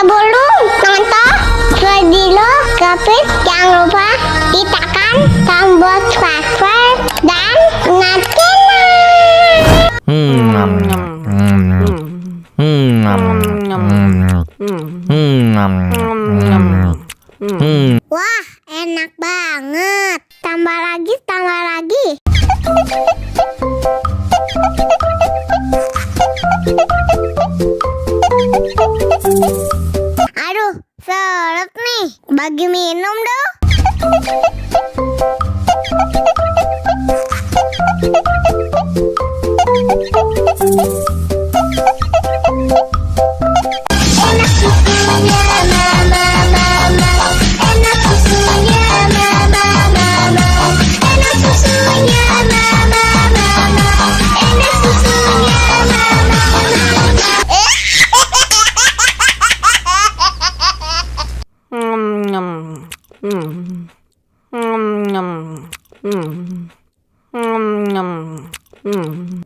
Sebelum nonton video Kepit, jangan lupa tekan tombol subscribe dan wah, enak banget. Tambah lagi, tambah lagi. Aduh, seret nih. Bagi minum dong. Enak susunya mama, mama. Enak susunya mama, mama. Enak susunya mama, mama. Enak susunya mama,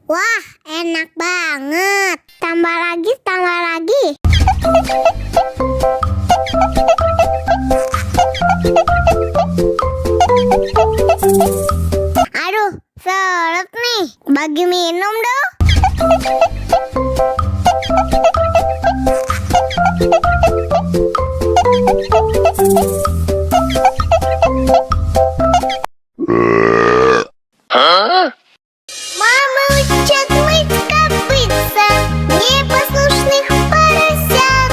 wah, enak banget. Tambah lagi, tambah lagi. Aduh, seret nih. Bagi minum dong. Мама учат мыть копытца, непослушных поросят.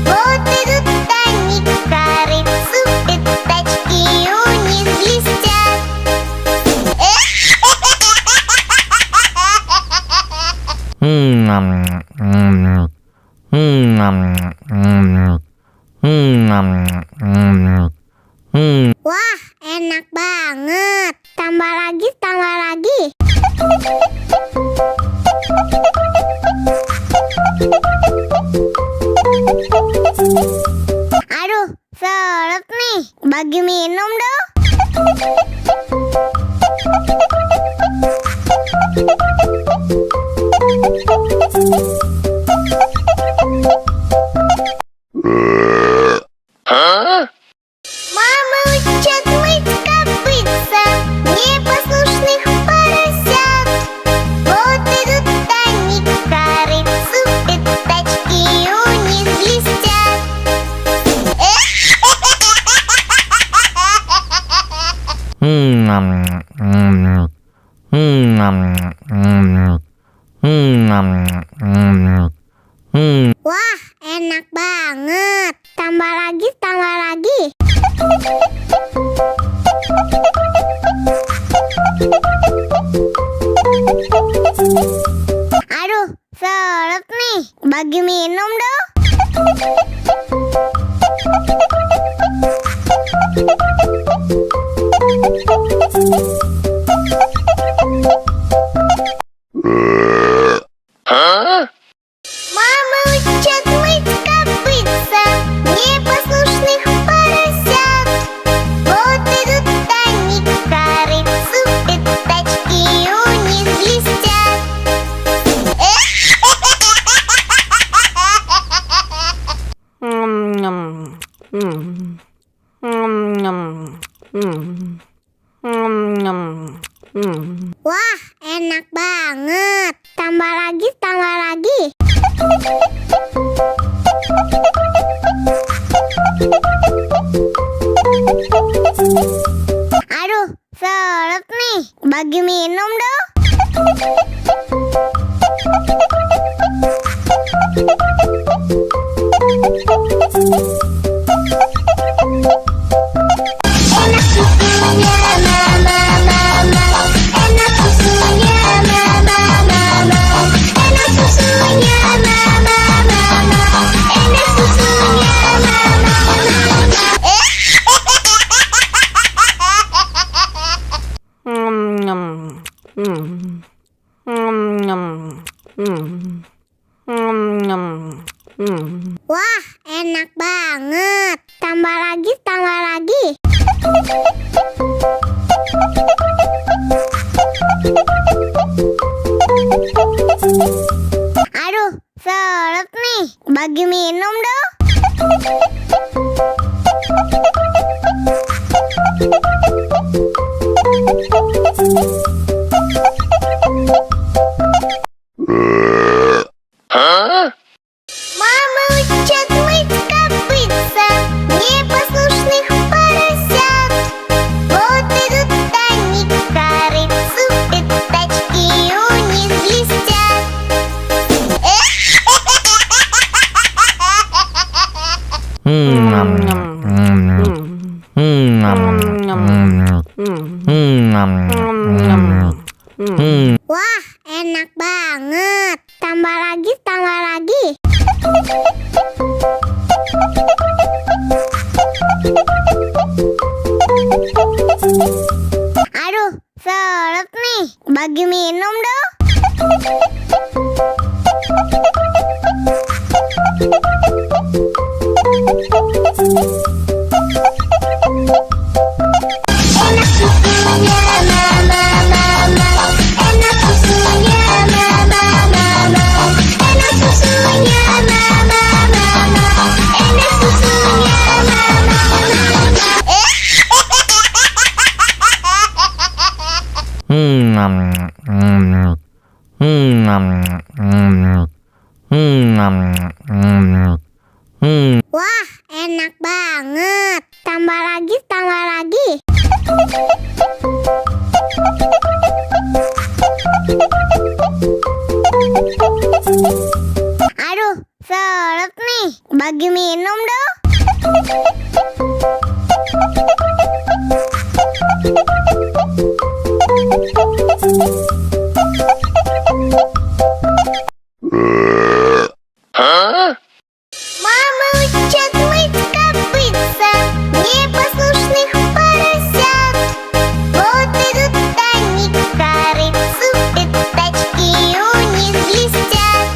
Вот идут они к корыцу, пятачки у них блестят. Wah, enak banget. Tambah lagi, tambah lagi. Aduh, seret nih. Bagi minum dong. Мама учат мыть копытца, непослушных поросят. Вот идут они к корыцу, пятачки у них блестят. Wah, enak banget. Tambah lagi, tambah lagi. Aduh, seret nih. Bagi minum dong. Мама учат мыть копытца, непослушных поросят. Вот идут они к корыцу, пятачки у них блестят. Wah, enak banget. Tambah lagi, tambah lagi. Aduh, seret nih. Bagi minum dong. Enak susunya mama, mama. Enak susunya mama, mama. Enak susunya mama, mama. Enak susunya mama, wah, enak banget. Tambah lagi, tambah lagi. Aduh, seret nih. Bagi minum dong. Wah, enak banget. Tambah lagi, tambah lagi. Aduh, seret nih. Bagi minum dong. Enak susunya mama, mama. Enak susunya mama, mama. Enak susunya mama, mama. Enak susunya mama, Wah, enak banget. Tambah lagi, tambah lagi. Aduh, seret nih. Bagi minum dong. Мама учат мыть копытца непослушных поросят. Вот идут они к корыцу, пятачки у них блестят.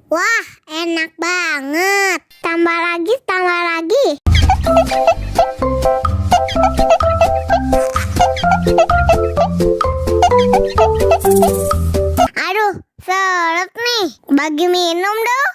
Wah, enak banget. Tambah lagi, tambah lagi. Aduh, seret nih. Bagi minum dong.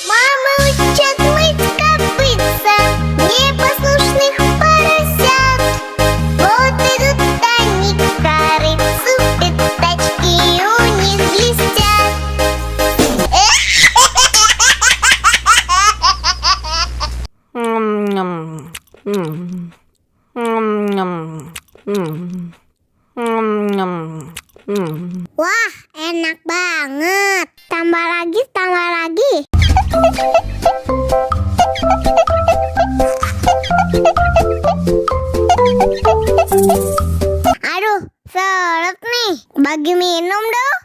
Мама учат мыть копытца непослушных поросят. Вот идут они к корыцу, пятачки у них блестят. Wah, enak banget. Tambah lagi, tambah lagi. Aduh, seret nih. Bagi minum dong.